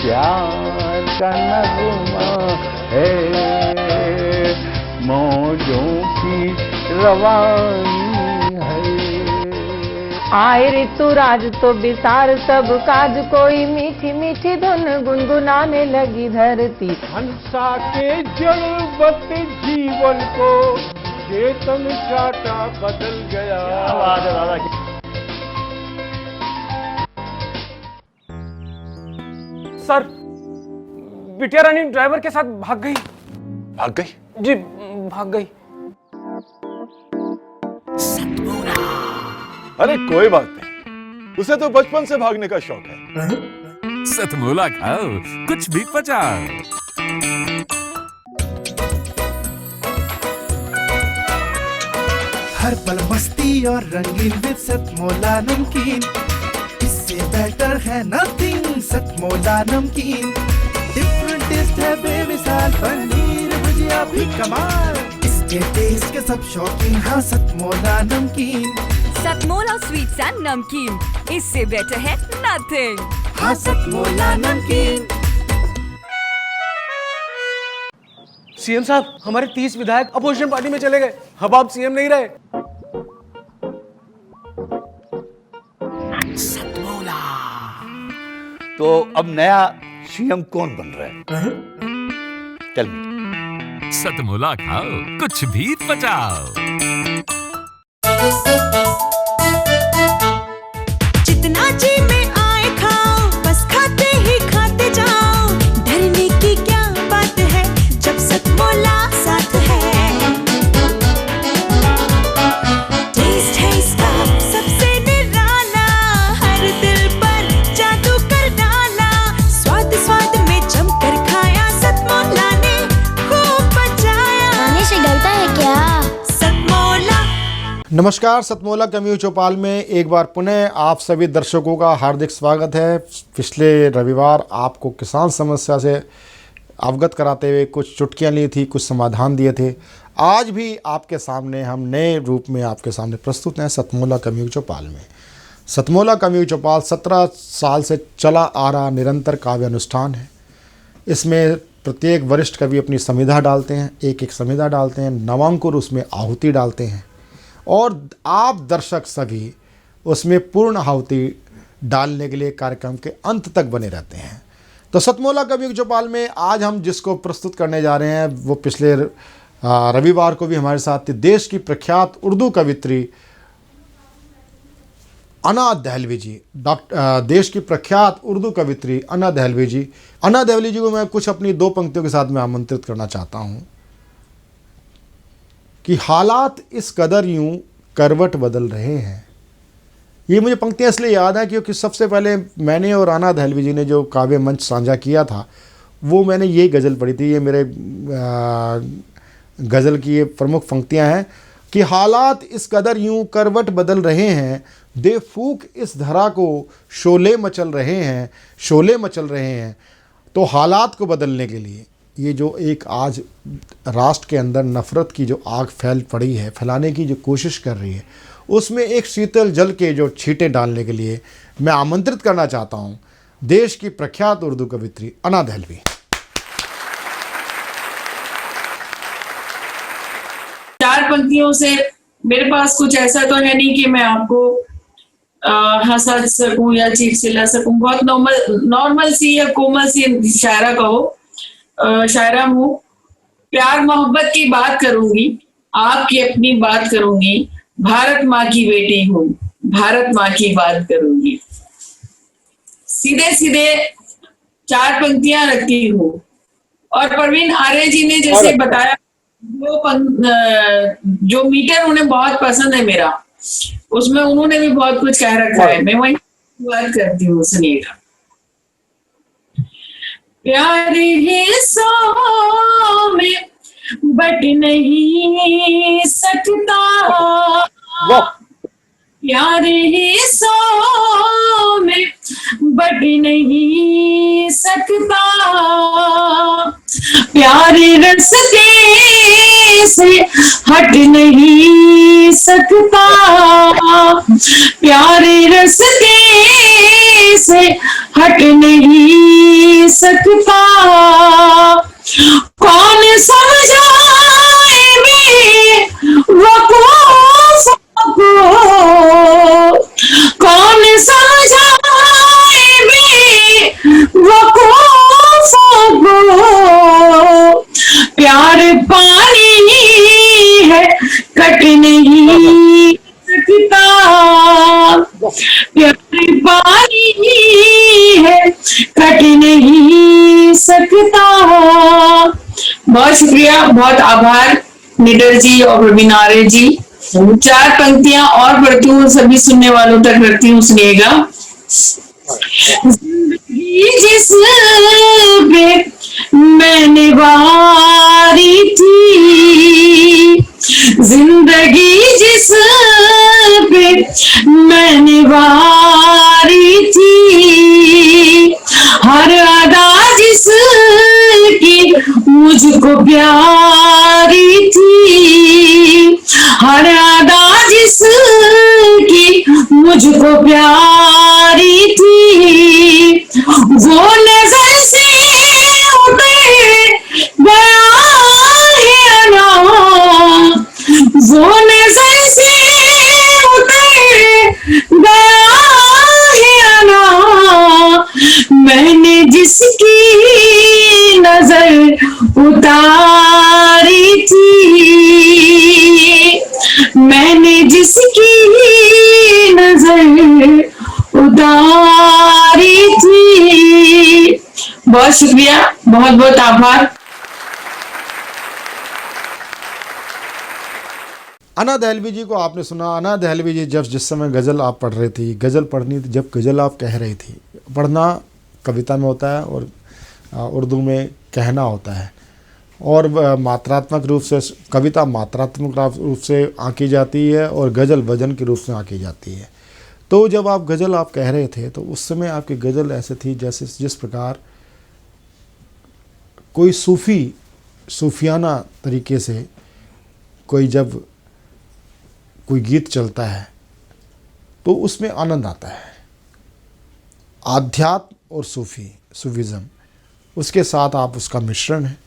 प्यार का नगमा है, मौजों की रवानी है। आए ऋतुराज तो बिसार सब काज, कोई मीठी मीठी धुन गुनगुनाने लगी धरती। हंसा के जलवत जीवन को चेतन चाटा बदल गया। आवाज है दादा की। सर, बिटिया रानी ड्राइवर के साथ भाग गई। भाग गई? जी भाग गई। अरे कोई बात नहीं, उसे तो बचपन से भागने का शौक है। सतमोला खाओ, कुछ भी पचाओ। हर पल मस्ती और रंगीन विद सतमोला नमकीन, इससे बेटर है नथिंग। सतमोला नमकीन डिफरेंट टेस्ट है बेमिसाल, पनीर भुजिया भी कमाल, इसके टेस्ट के सब शौकीन। हाँ सतमोला नमकीन, सतमोला स्वीट्स एंड नमकीन, इससे बेटर है नथिंग। हाँ सतमोला नमकीन। सीएम साहब, हमारे 30 विधायक अपोजिशन पार्टी में चले गए। अब आप सीएम नहीं रहे। तो अब नया सीएम कौन बन रहा है? Tell me. सतमोला खाओ, कुछ भी पचाओ। जितना जी में आए खाओ, बस खाते ही खाते जाओ। डरने की क्या बात है जब सतमोला साथ है। टेस्ट है इसका सबसे निराला, हर दिल पर जादू कर डाला। स्वाद स्वाद में जमकर खाया, सतमोला ने खूब बचाया। खाने से गलता है क्या? सतमोला। नमस्कार, सतमोला कम्यू चौपाल में एक बार पुनः आप सभी दर्शकों का हार्दिक स्वागत है। पिछले रविवार आपको किसान समस्या से अवगत कराते हुए कुछ चुटकियाँ ली थी, कुछ समाधान दिए थे। आज भी आपके सामने हम नए रूप में आपके सामने प्रस्तुत हैं सतमोला कम्यू चौपाल में। सतमोला कम्यू चौपाल 17 साल से चला आ रहा निरंतर काव्य अनुष्ठान है। इसमें प्रत्येक वरिष्ठ कवि अपनी संविधा डालते हैं, एक एक संविधा डालते हैं, नवांकुर उसमें आहुति डालते हैं और आप दर्शक सभी उसमें पूर्ण आहुति डालने के लिए कार्यक्रम के अंत तक बने रहते हैं। तो सतमोला कम्यू चौपाल में आज हम जिसको प्रस्तुत करने जा रहे हैं वो पिछले रविवार को भी हमारे साथ थी, देश की प्रख्यात उर्दू कवित्री अना दहलवी जी। देश की प्रख्यात उर्दू कवित्री अना दहलवी जी। अना दहलवी जी को मैं कुछ अपनी 2 पंक्तियों के साथ में आमंत्रित करना चाहता हूँ कि हालात इस कदर यूं करवट बदल रहे हैं। ये मुझे पंक्तियाँ इसलिए याद है क्योंकि सबसे पहले मैंने और अना दहलवी जी ने जो काव्य मंच साझा किया था वो मैंने ये गज़ल पढ़ी थी। ये मेरे गज़ल की ये प्रमुख पंक्तियाँ हैं कि हालात इस कदर यूं करवट बदल रहे हैं, दे फूक इस धरा को शोले मचल रहे हैं, शोले मचल रहे हैं। तो हालात को बदलने के लिए ये जो एक आज राष्ट्र के अंदर नफ़रत की जो आग फैल पड़ी है, फैलाने की जो कोशिश कर रही है, उसमें एक शीतल जल के जो छींटे डालने के लिए मैं आमंत्रित करना चाहता हूं देश की प्रख्यात उर्दू कवित्री अना दहलवी। चार पंक्तियों से मेरे पास कुछ ऐसा तो है नहीं कि मैं आपको हंसा सकूं या चीख चिल्ला सकूं। बहुत नॉर्मल सी या कोमल सी शायरा कहो, शायरा हूँ। प्यार मोहब्बत की बात करूंगी, आपकी अपनी बात करूंगी। भारत माँ की बेटी हूँ, भारत माँ की बात करूंगी। सीधे सीधे 4 पंक्तियां रखती हूँ। और परवीन आर्य जी ने जैसे बताया, जो मीटर उन्हें बहुत पसंद है मेरा, उसमें उन्होंने भी बहुत कुछ कह रखा है। मैं वही बात करती हूँ, सुनिएगा। प्यार हिस्सों में बट नहीं सकता, प्यार हिस्सों में बट नहीं सकता। प्यार रस्ते से हट नहीं सकता, प्यार रस्ते से हट नहीं कट नहीं सकता, प्यार पानी है कट नहीं सकता। बहुत शुक्रिया, बहुत आभार निडर जी और प्रवीण आर्य जी। 4 पंक्तियां और पढ़ती हूँ, सभी सुनने वालों तक रखती हूँ, सुनिएगा। जिंदगी जिस पे मैंने वारी थी, जिंदगी जिस पे मैंने वारी थी, हर अदा जिसकी मुझको प्यारी थी, हर अदा जिसकी मुझको प्यारी थी, वो नजर से उतर गया है ना, वो नजर से उतर गया है ना, मैंने जिसकी नजर उतारी थी, मैंने जिसकी नजर उतारी थी। बहुत शुक्रिया, बहुत बहुत आभार। अना दहलवी जी को आपने सुना। अना दहलवी जी जब जिस समय गज़ल आप पढ़ रही थी, गज़ल पढ़नी थी, जब गज़ल आप कह रही थी, पढ़ना कविता में होता है और उर्दू में कहना होता है, और मात्रात्मक रूप से कविता मात्रात्मक रूप से आंकी जाती है और गज़ल वजन के रूप से आंकी जाती है। तो जब आप गज़ल आप कह रहे थे तो उस समय आपकी गज़ल ऐसे थी जैसे जिस प्रकार कोई सूफियाना तरीके से कोई जब कोई गीत चलता है तो उसमें आनंद आता है। आध्यात्म और सूफीज़म उसके साथ आप उसका मिश्रण है।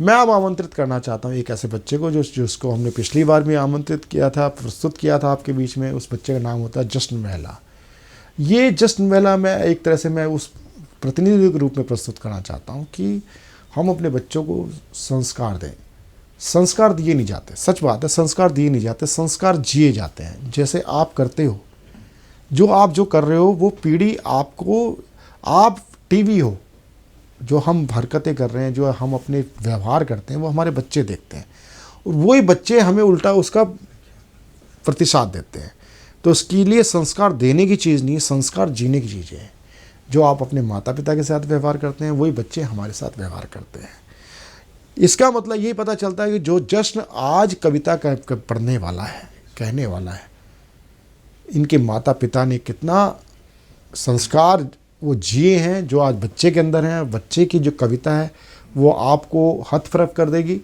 मैं अब आमंत्रित करना चाहता हूँ एक ऐसे बच्चे को जिसको हमने पिछली बार भी आमंत्रित किया था, प्रस्तुत किया था आपके बीच में। उस बच्चे का नाम होता है जश्न महला। ये जश्न महला मैं एक तरह से मैं उस प्रतिनिधि के रूप में प्रस्तुत करना चाहता हूँ कि हम अपने बच्चों को संस्कार दें। संस्कार दिए नहीं जाते, सच बात है, संस्कार दिए नहीं जाते, संस्कार जिए जाते हैं। जैसे आप करते हो, जो कर रहे हो वो पीढ़ी आपको, आप टीवी हो, जो हम हरकतें कर रहे हैं, जो हम अपने व्यवहार करते हैं, वो हमारे बच्चे देखते हैं और वही बच्चे हमें उल्टा उसका प्रतिसाद देते हैं। तो उसके लिए संस्कार देने की चीज़ नहीं, संस्कार जीने की चीज़ है। जो आप अपने माता पिता के साथ व्यवहार करते हैं वही बच्चे हमारे साथ व्यवहार करते हैं। इसका मतलब ये पता चलता है कि जो जश्न आज कविता का पढ़ने वाला है, कहने वाला है, इनके माता पिता ने कितना संस्कार वो जिए हैं जो आज बच्चे के अंदर हैं। बच्चे की जो कविता है वो आपको हतप्रभ कर देगी।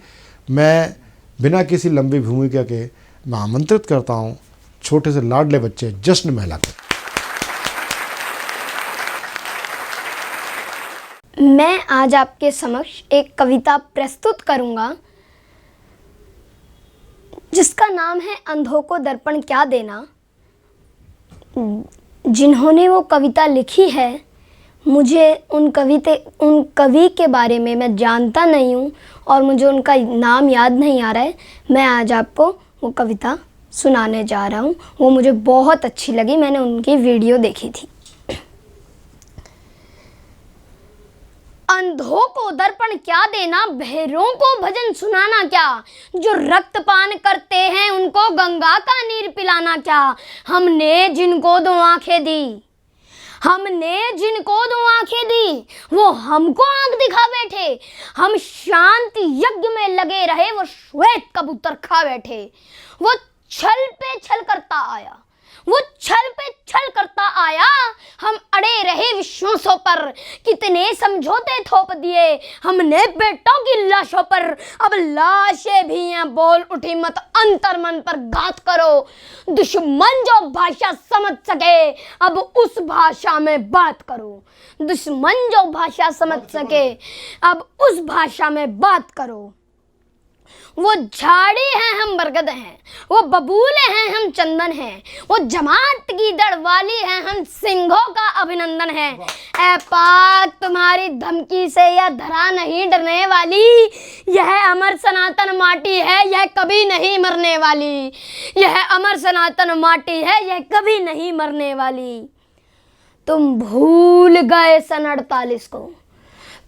मैं बिना किसी लंबी भूमिका के मैं आमंत्रित करता हूँ छोटे से लाडले बच्चे जश्न महला को। मैं आज आपके समक्ष एक कविता प्रस्तुत करूंगा जिसका नाम है अंधों को दर्पण क्या देना। जिन्होंने वो कविता लिखी है, मुझे उन कवि के बारे में मैं जानता नहीं हूँ और मुझे उनका नाम याद नहीं आ रहा है। मैं आज आपको वो कविता सुनाने जा रहा हूँ। वो मुझे बहुत अच्छी लगी, मैंने उनकी वीडियो देखी थी। अंधों को दर्पण क्या देना, बहरों को भजन सुनाना क्या, जो रक्तपान करते हैं उनको गंगा का नीर पिलाना क्या। हमने जिनको 2 आंखें दी, हमने जिनको 2 आंखें दी, वो हमको आंख दिखा बैठे। हम शांति यज्ञ में लगे रहे, वो श्वेत कबूतर खा बैठे। वो छल पे छल करता आया, वो छल पे छल करता आया। हम अड़े रहे विश्वासों पर, कितने समझौते थोप दिए हमने बेटों की लाशों पर। अब लाशें भी हैं बोल उठी, मत अंतर मन पर घात करो। दुश्मन जो भाषा समझ सके अब उस भाषा में बात करो। दुश्मन जो भाषा समझ सके अब उस भाषा में बात करो। वो झाड़ी हैं हम बरगद हैं, वो बबूले हैं हम चंदन हैं, वो जमात की दड़ वाली हैं हम सिंहों का अभिनंदन है। ऐ पाक तुम्हारी धमकी से यह धरा नहीं डरने वाली, यह अमर सनातन माटी है, यह कभी नहीं मरने वाली। यह अमर सनातन माटी है, यह कभी नहीं मरने वाली। तुम भूल गए सन 48 को,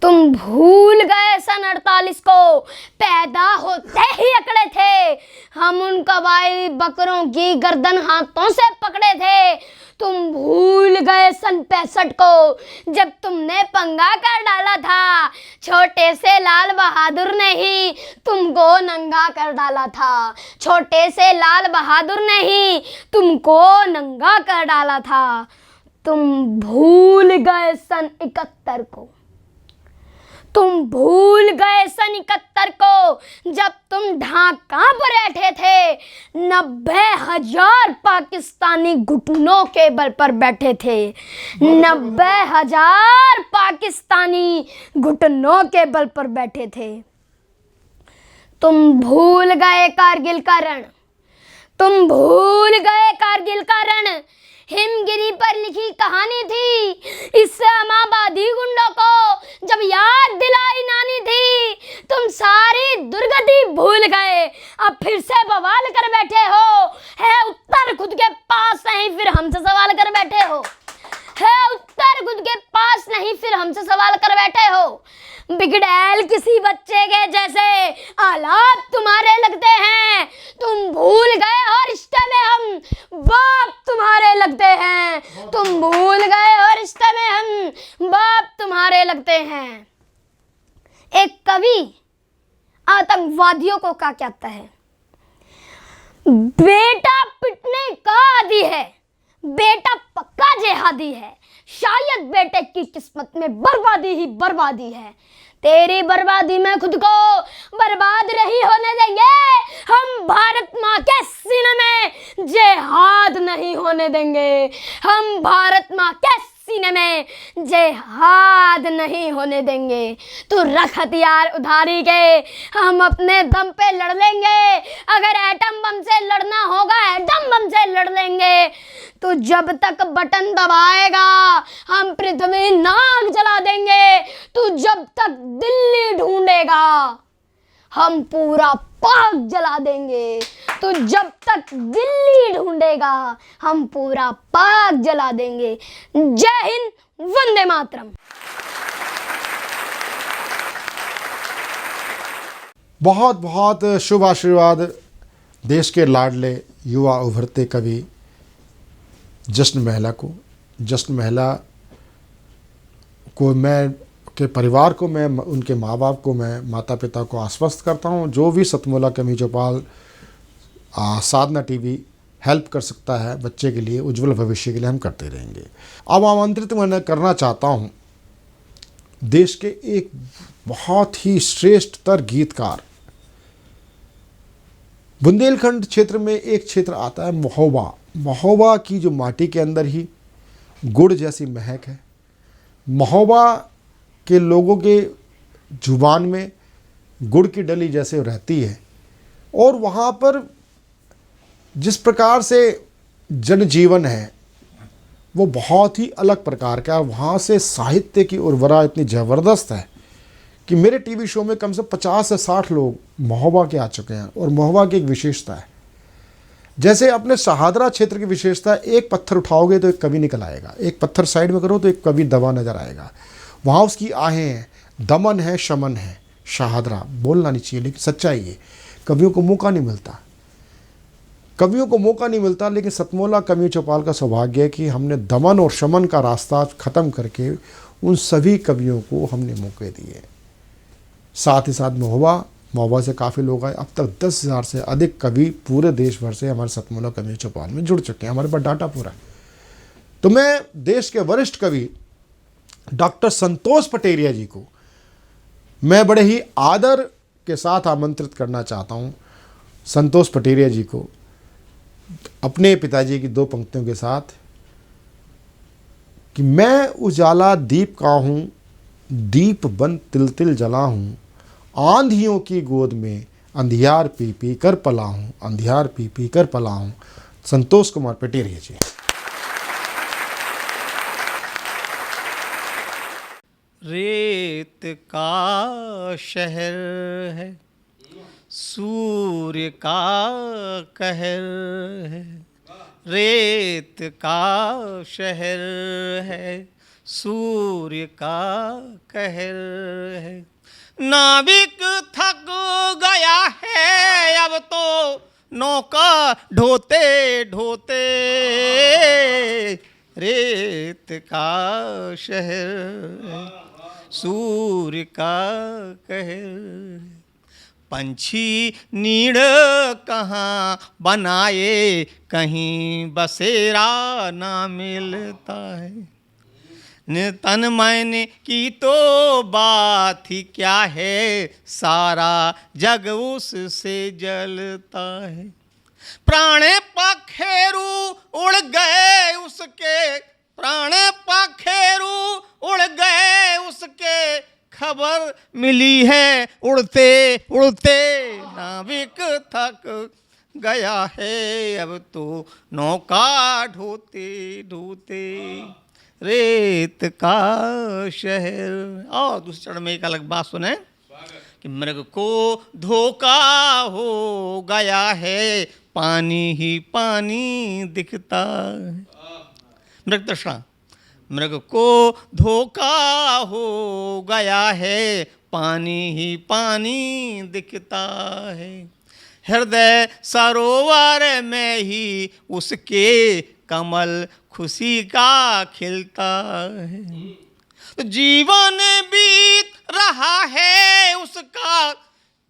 तुम भूल गए सन 48 को, पैदा होते ही अकड़े थे हम उन कबायली बकरों की गर्दन हाथों से पकड़े थे। तुम भूल गए सन 65 को, जब तुमने पंगा कर डाला था, छोटे से लाल बहादुर ने ही तुमको नंगा कर डाला था। छोटे से लाल बहादुर ने ही तुमको नंगा कर डाला था। तुम भूल गए सन 71 को, तुम भूल गए सन 71 को, जब तुम ढाका पर बैठे थे। 90,000 पाकिस्तानी घुटनों के बल पर बैठे थे। 90,000 पाकिस्तानी घुटनों के बल पर बैठे थे। तुम भूल गए कारगिल का रण, तुम भूल गए कारगिल का रण। हिमगिरी पर लिखी कहानी थी, इस्लामाबादी गुंडों को जब याद दिलाई नानी थी। तुम सारी दुर्गति भूल गए, अब फिर से बवाल कर बैठे हो। है उत्तर खुद के पास नहीं, फिर हमसे सवाल कर बैठे हो। है उत्तर खुद के पास नहीं, फिर हमसे सवाल कर बैठे हो। बिगड़ैल किसी बच्चे के जैसे आलाप तुम्हारे लगते हैं। तुम भूल गए और रिश्ते में हम बाप तुम्हारे लगते हैं। तुम भूल गए और रिश्ते में हम बाप तुम्हारे लगते हैं। एक कवि आतंकवादियों को क्या कहता है? बेटा पिटने का आदी है, बेटा पक्का जिहादी है। शायद बेटे की किस्मत में बर्बादी ही बर्बादी है। तेरी बर्बादी में खुद को बर्बाद नहीं होने देंगे। हम भारत माँ के सीने में जिहाद नहीं होने देंगे। हम भारत माँ के सीने में जिहाद नहीं होने देंगे। तो रख हथियार उधारी के, हम अपने दम पे लड़ लेंगे। अगर एटम बम से लड़ना होगा एटम बम से लड़ लेंगे। तो जब तक बटन दबाएगा हम पृथ्वी नाग जला देंगे। तू जब तक दिल्ली ढूंढेगा हम पूरा पाक जला देंगे। तो जब तक दिल्ली ढूंढेगा हम पूरा पाक जला देंगे। जय हिंद, वंदे मातरम। बहुत बहुत शुभ आशीर्वाद देश के लाडले युवा उभरते कवि जश्न महिला को। जश्न महिला को मैं के परिवार को, मैं उनके माँ बाप को, मैं माता पिता को आश्वस्त करता हूँ, जो भी सतमोला कमी चौपाल साधना टीवी हेल्प कर सकता है बच्चे के लिए, उज्जवल भविष्य के लिए हम करते रहेंगे। अब आमंत्रित मैं करना चाहता हूँ देश के एक बहुत ही श्रेष्ठतर गीतकार। बुंदेलखंड क्षेत्र में एक क्षेत्र आता है महोबा। महोबा की जो माटी के अंदर ही गुड़ जैसी महक है। महोबा के लोगों के जुबान में गुड़ की डली जैसे रहती है। और वहाँ पर जिस प्रकार से जनजीवन है वो बहुत ही अलग प्रकार का है। वहाँ से साहित्य की उर्वरा इतनी ज़बरदस्त है कि मेरे टीवी शो में कम से 50 से 60 लोग महोबा के आ चुके हैं। और महोबा की एक विशेषता है, जैसे अपने शहादरा क्षेत्र की विशेषता है, एक पत्थर उठाओगे तो एक कवि निकल आएगा, एक पत्थर साइड में करो तो एक कवि दबा नजर आएगा। वहाँ उसकी आहें हैं, दमन है, शमन है। शहादरा बोलना नहीं चाहिए लेकिन सच्चाई है। कवियों को मौका नहीं मिलता, कवियों को मौका नहीं मिलता। लेकिन सतमोला कवि चौपाल का सौभाग्य है कि हमने दमन और शमन का रास्ता ख़त्म करके उन सभी कवियों को हमने मौके दिए। साथ ही साथ महोबा से काफ़ी लोग आए। अब तक 10,000 से अधिक कवि पूरे देश भर से हमारे सतमोला कवि चौपाल में जुड़ चुके हैं। हमारे पास डाटा पूरा है। तो मैं देश के वरिष्ठ कवि डॉक्टर संतोष पटेरिया जी को मैं बड़े ही आदर के साथ आमंत्रित करना चाहता हूँ। संतोष पटेरिया जी को अपने पिताजी की 2 पंक्तियों के साथ कि मैं उजाला दीप का हूँ, दीप बन तिल तिल जला हूँ, आंधियों की गोद में अंधियार पी पी कर पला हूँ, अंधियार पी पी कर पला हूँ। संतोष कुमार पटेरिया जी। रेत का शहर है, सूर्य का कहर है। रेत का शहर है, सूर्य का कहर है। नाविक थक गया है अब तो नौका ढोते ढोते। रेत का शहर है, सूर्य का कहर। पंछी नीड़ कहाँ बनाए, कहीं बसेरा ना मिलता है। तन मन की तो बात ही क्या है, सारा जग उससे जलता है। प्राण पखेरु उड़ गए उसके, प्राण पखेरु उड़ गए उसके, खबर मिली है उड़ते उड़ते। नाविक थक गया है अब तो नौका ढोते ढोते। रेत का शहर। और दूसरे चरण में एक अलग बात सुने कि मृग को धोखा हो गया है, पानी ही पानी दिखता है। मृग दशा। मृग को धोखा हो गया है, पानी ही पानी दिखता है। हृदय सरोवर में ही उसके कमल खुशी का खिलता है। तो जीवन बीत रहा है उसका,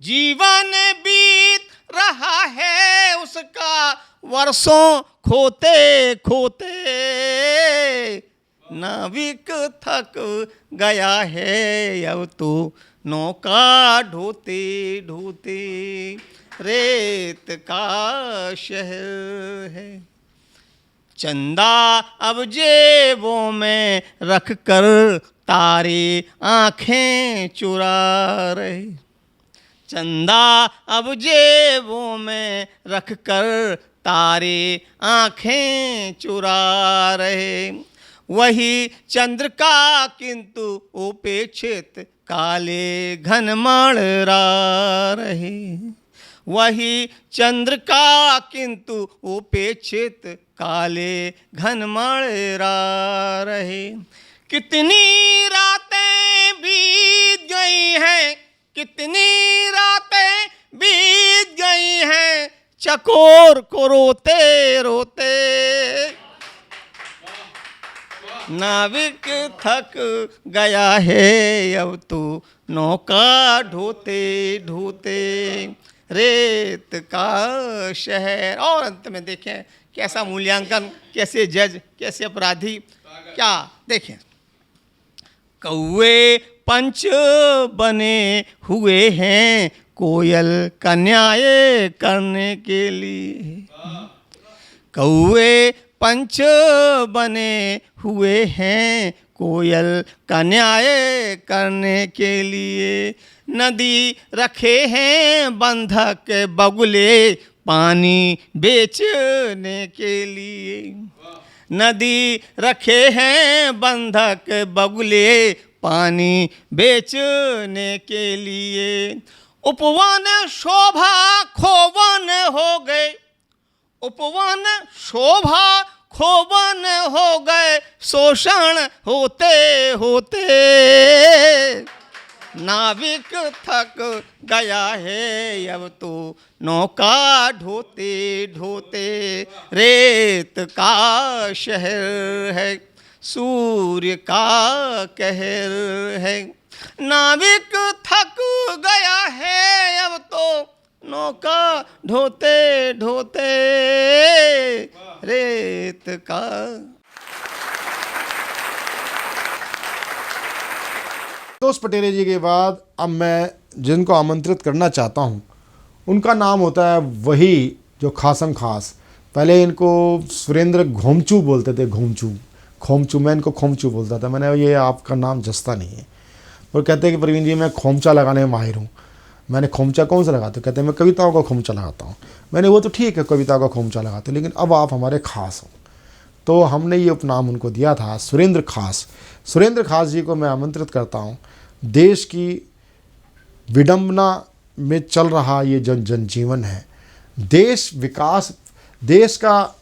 जीवन बीत रहा है उसका, वर्षों खोते खोते। नाविक थक गया है अब तो नौका ढोते ढोते। रेत का शहर है। चंदा अब जेबों में रख कर तारे आंखें चुरा रहे। चंदा अब जेबों में रख कर तारे आंखें चुरा रहे। वही चंद्र का किंतु उपेक्षित काले घन मड़रा रहे। वही चंद्र का किंतु उपेक्षित काले घन मड़रा रहे। कितनी रातें बीत गई हैं, कितनी रातें बीत गई हैं, चकोर को रोते रोते। नाविक थक गया है अब तो नौका ढोते ढोते। रेत का शहर। और अंत में देखें कैसा मूल्यांकन, कैसे जज, कैसे अपराधी, क्या देखें। कौवे पंच बने हुए हैं कोयल का न्याय करने के लिए। कौवे पंच बने हुए हैं कोयल का न्याय करने के लिए। नदी रखे हैं बंधक बगुले पानी बेचने के लिए। नदी रखे हैं बंधक बगुले पानी बेचने के लिए। उपवन शोभा खोवन हो गए, उपवन शोभा खोवन हो गए, शोषण होते होते। नाविक थक गया है अब तो नौका ढोते ढोते। रेत का शहर है, सूर्य का कहर है। नाविक थक गया है अब तो नौका ढोते ढोते। रेत का। संतोष पटेरिया जी के बाद अब मैं जिनको आमंत्रित करना चाहता हूं उनका नाम होता है वही जो खासम खास। पहले इनको सुरेंद्र घोमचू बोलते थे, घोमचू खोमचू। मैं इनको खोमचू बोलता था। मैंने ये आपका नाम जस्ता नहीं है। और कहते हैं कि प्रवीण जी मैं खोमचा लगाने में माहिर हूँ। मैंने खोमचा कौन सा लगाते हो? कहते हैं मैं कविताओं का खोमचा लगाता हूँ। मैंने वो तो ठीक है, कविताओं का खोमचा लगाते हो, लेकिन अब आप हमारे खास हो। तो हमने ये उपनाम उनको दिया था, सुरेंद्र खास। सुरेंद्र खास जी को मैं आमंत्रित करता हूँ। देश की विडंबना में चल रहा ये जनजीवन है। देश का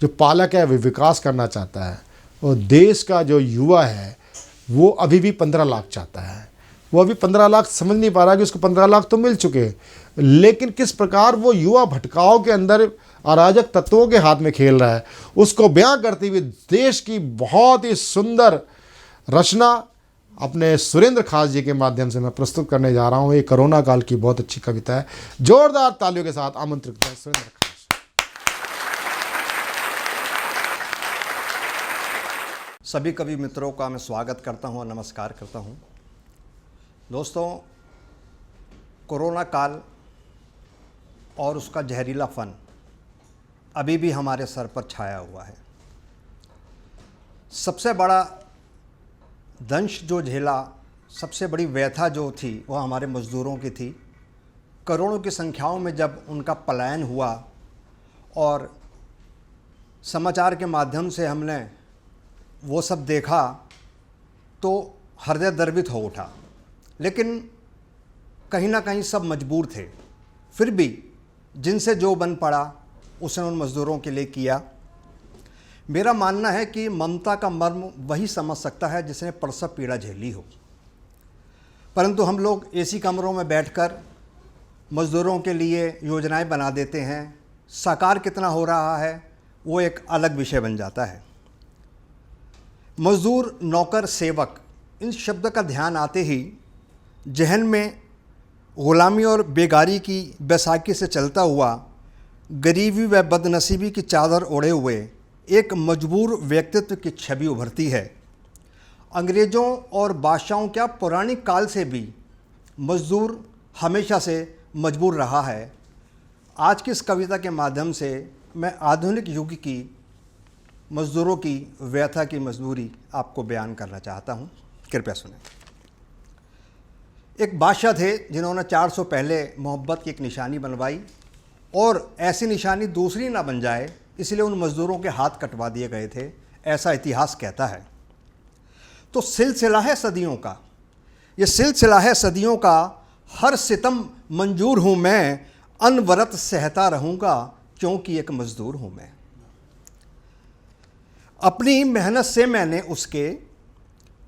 जो पालक है वो विकास करना चाहता है, और देश का जो युवा है वो अभी भी 15 लाख चाहता है। वो अभी 15 लाख समझ नहीं पा रहा कि उसको 15 लाख तो मिल चुके, लेकिन किस प्रकार वो युवा भटकाव के अंदर अराजक तत्वों के हाथ में खेल रहा है, उसको बयां करते हुए देश की बहुत ही सुंदर रचना अपने सुरेंद्र खास जी के माध्यम से मैं प्रस्तुत करने जा रहा हूँ। ये कोरोना काल की बहुत अच्छी कविता है। जोरदार तालियों के साथ आमंत्रित करें सुरेंद्र खास। सभी कवि मित्रों का मैं स्वागत करता हूं और नमस्कार करता हूं। दोस्तों, कोरोना काल और उसका जहरीलापन अभी भी हमारे सर पर छाया हुआ है। सबसे बड़ा दंश जो झेला, सबसे बड़ी व्यथा जो थी वह हमारे मज़दूरों की थी। करोड़ों की संख्याओं में जब उनका पलायन हुआ और समाचार के माध्यम से हमने वो सब देखा तो हृदय द्रवित हो उठा। लेकिन कहीं ना कहीं सब मजबूर थे, फिर भी जिनसे जो बन पड़ा उसने उन मज़दूरों के लिए किया। मेरा मानना है कि ममता का मर्म वही समझ सकता है जिसने प्रसव पीड़ा झेली हो, परंतु हम लोग एसी कमरों में बैठकर मज़दूरों के लिए योजनाएं बना देते हैं। साकार कितना हो रहा है वो एक अलग विषय बन जाता है। मज़दूर, नौकर, सेवक, इन शब्द का ध्यान आते ही जहन में ग़ुलामी और बेगारी की बैसाखी से चलता हुआ, गरीबी व बदनसीबी की चादर ओढ़े हुए एक मजबूर व्यक्तित्व की छवि उभरती है। अंग्रेज़ों और बादशाहों क्या पुरानी काल से भी मज़दूर हमेशा से मजबूर रहा है। आज की इस कविता के माध्यम से मैं आधुनिक युग की मज़दूरों की व्यथा की मजबूरी आपको बयान करना चाहता हूँ। कृपया सुनें। एक बादशाह थे जिन्होंने 400 पहले मोहब्बत की एक निशानी बनवाई, और ऐसी निशानी दूसरी ना बन जाए इसलिए उन मज़दूरों के हाथ कटवा दिए गए थे, ऐसा इतिहास कहता है। तो सिलसिला है सदियों का, ये सिलसिला है सदियों का, हर सितम मंजूर हूँ मैं, अनवरत सहता रहूँगा क्योंकि एक मज़दूर हूँ मैं। अपनी मेहनत से मैंने उसके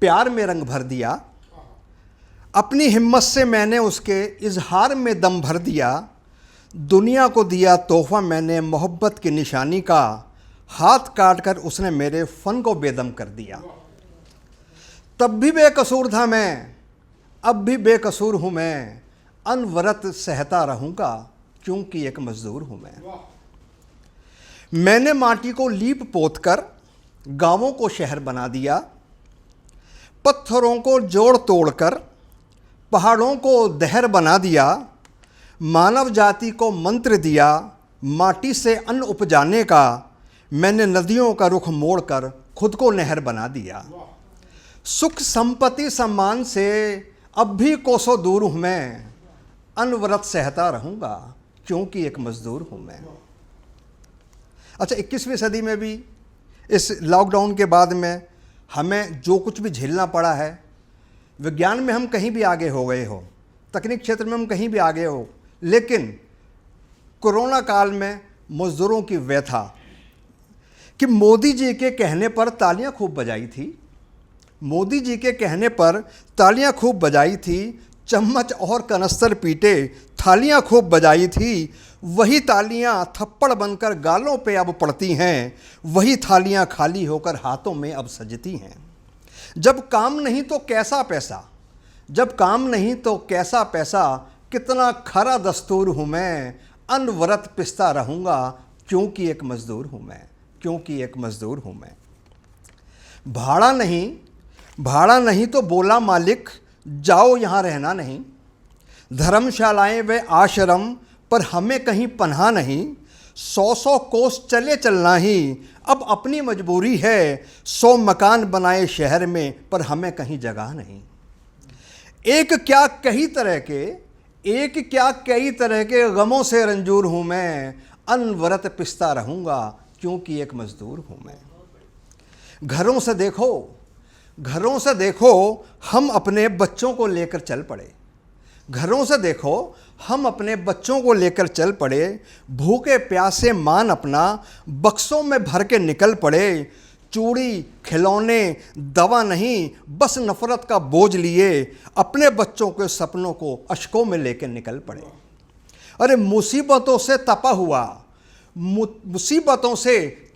प्यार में रंग भर दिया, अपनी हिम्मत से मैंने उसके इजहार में दम भर दिया। दुनिया को दिया तोहफा मैंने मोहब्बत की निशानी का, हाथ काट कर उसने मेरे फ़न को बेदम कर दिया। तब भी बेकसूर था मैं, अब भी बेकसूर हूँ मैं, अनवरत सहता रहूँगा क्योंकि एक मज़दूर हूँ मैं। मैंने माटी को लीप पोत कर गाँवों को शहर बना दिया, पत्थरों को जोड़ तोड़ कर पहाड़ों को दहर बना दिया। मानव जाति को मंत्र दिया माटी से अन्न उपजाने का, मैंने नदियों का रुख मोड़कर खुद को नहर बना दिया। सुख संपत्ति सम्मान से अब भी कोसों दूर हूँ मैं, अनवरत सहता रहूँगा क्योंकि एक मज़दूर हूँ मैं। अच्छा, 21वीं सदी में भी इस लॉकडाउन के बाद में हमें जो कुछ भी झेलना पड़ा है, विज्ञान में हम कहीं भी आगे हो गए हो, तकनीक क्षेत्र में हम कहीं भी आगे हो, लेकिन कोरोना काल में मज़दूरों की व्यथा कि मोदी जी के कहने पर तालियां खूब बजाई थी, मोदी जी के कहने पर तालियां खूब बजाई थी, चम्मच और कनस्तर पीटे थालियां खूब बजाई थी। वही तालियां थप्पड़ बनकर गालों पे अब पड़ती हैं, वही थालियां खाली होकर हाथों में अब सजती हैं। जब काम नहीं तो कैसा पैसा, जब काम नहीं तो कैसा पैसा, कितना खरा दस्तूर हूँ मैं, अनवरत पिसता रहूँगा क्योंकि एक मज़दूर हूँ मैं, क्योंकि एक मज़दूर हूँ मैं। भाड़ा नहीं तो बोला मालिक, जाओ यहाँ रहना नहीं। धर्मशालाएं व आश्रम पर हमें कहीं पनाह नहीं, 100 कोस चले चलना ही अब अपनी मजबूरी है। 100 मकान बनाए शहर में पर हमें कहीं जगह नहीं। एक क्या कई तरह के एक क्या कई तरह के गमों से रंजूर हूँ मैं, अनवरत पिसता रहूँगा क्योंकि एक मजदूर हूँ मैं। घरों से देखो हम अपने बच्चों को लेकर चल पड़े। घरों से देखो हम अपने बच्चों को लेकर चल पड़े। भूखे प्यासे मान अपना बक्सों में भर के निकल पड़े। चूड़ी खिलौने दवा नहीं, बस नफ़रत का बोझ लिए अपने बच्चों के सपनों को अश्कों में लेकर निकल पड़े। अरे मुसीबतों से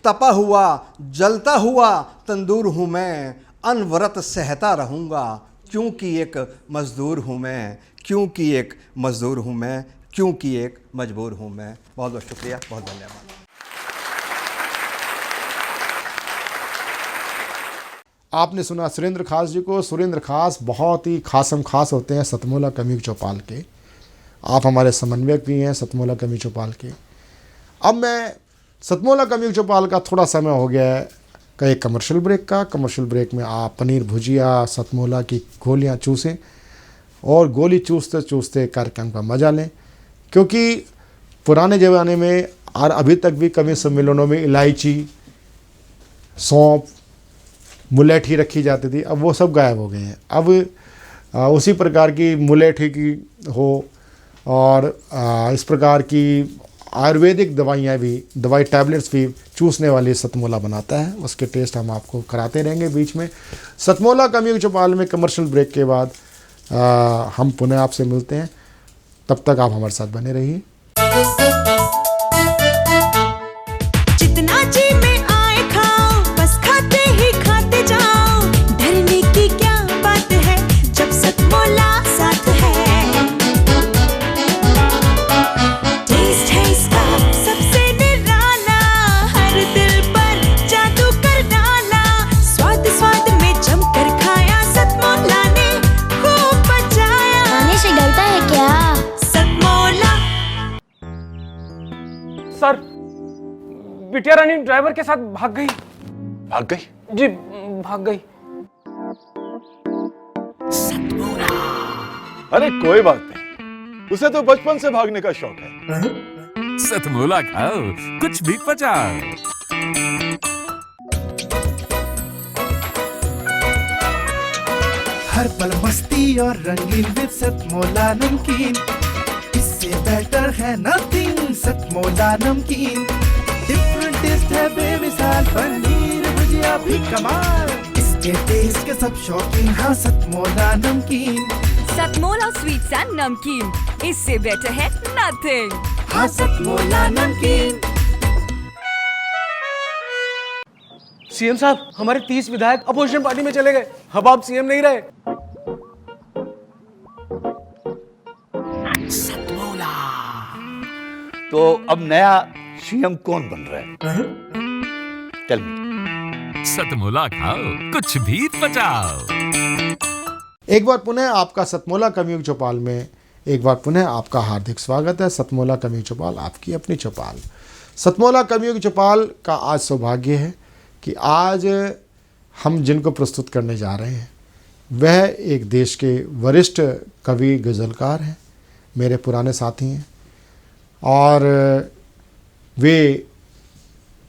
तपा हुआ जलता हुआ तंदूर हूँ मैं, अनवरत सहता रहूँगा क्योंकि एक मजदूर हूँ मैं, क्योंकि एक मजदूर हूँ मैं, क्योंकि एक मजबूर हूँ मैं। बहुत बहुत शुक्रिया, बहुत धन्यवाद। आपने सुना सुरेंद्र खास जी को। सुरेंद्र खास बहुत ही खासम खास होते हैं सतमोला कम्युनिटी चौपाल के। आप हमारे समन्वयक भी हैं सतमोला कम्युनिटी चौपाल के। अब मैं सतमोला कम्युनिटी चौपाल का थोड़ा समय हो गया है का एक कमर्शियल ब्रेक का। कमर्शियल ब्रेक में आप पनीर भुजिया सतमोला की गोलियाँ चूसें और गोली चूसते चूसते कार्यक्रम का मज़ा लें, क्योंकि पुराने ज़माने में और अभी तक भी कवि सम्मेलनों में इलायची, सौंफ, मुलेठी रखी जाती थी। अब वो सब गायब हो गए हैं। अब उसी प्रकार की मुलेठी की हो और इस प्रकार की आयुर्वेदिक दवाई टैबलेट्स भी चूसने वाली सतमोला बनाता है। उसके टेस्ट हम आपको कराते रहेंगे बीच में। सतमोला कम्युनिटी चौपाल में कमर्शियल ब्रेक के बाद हम पुनः आपसे मिलते हैं। तब तक आप हमारे साथ बने रहिए। जितना जी में आए खाओ, बस खाते ही खाते जाओ। डरने की क्या बात है जब सतमोला साथ है। टेस्ट है इसका सबसे निराला, हर दिल पर जादू कर डाला। स्वाद स्वाद में जमकर खाया, सतमोला ने खूब बचाया। खाने से गलता है क्या? सतमोला। सर, बिटिया रानी ड्राइवर के साथ भाग गई। भाग गई? जी भाग गई। अरे कोई बात नहीं, उसे तो बचपन से भागने का शौक है। सतमोला खाओ, कुछ भी पचाओ। हर पल मस्ती और रंगीन विद सतमोला नमकीन, इससे बेटर है नथिंग। सतमोला नमकीन डिफरेंट टेस्ट है बेमिसाल, पनीर भुजिया भी कमाल। इसके टेस्ट के सब शौकीन, हाँ सतमोला नमकीन। सतमोला स्वीट्स एंड नमकीन, इससे बेटर है नथिंग। हाँ सतमोला नमकीन। सीएम साहब, हमारे 30 विधायक अपोजिशन पार्टी में चले गए। अब आप सीएम नहीं रहे। तो अब नया सीएम कौन बन रहा है? Tell me. सतमोला खाओ, कुछ भी पचाओ। एक बार पुनः आपका सतमोला कम्युनिटी चौपाल में एक बार पुनः आपका हार्दिक स्वागत है। सतमोला कम्युनिटी चौपाल आपकी अपनी चौपाल। सतमोला कम्युनिटी चौपाल का आज सौभाग्य है कि आज हम जिनको प्रस्तुत करने जा रहे हैं वह एक देश के वरिष्ठ कवि गज़लकार हैं, मेरे पुराने साथी हैं और वे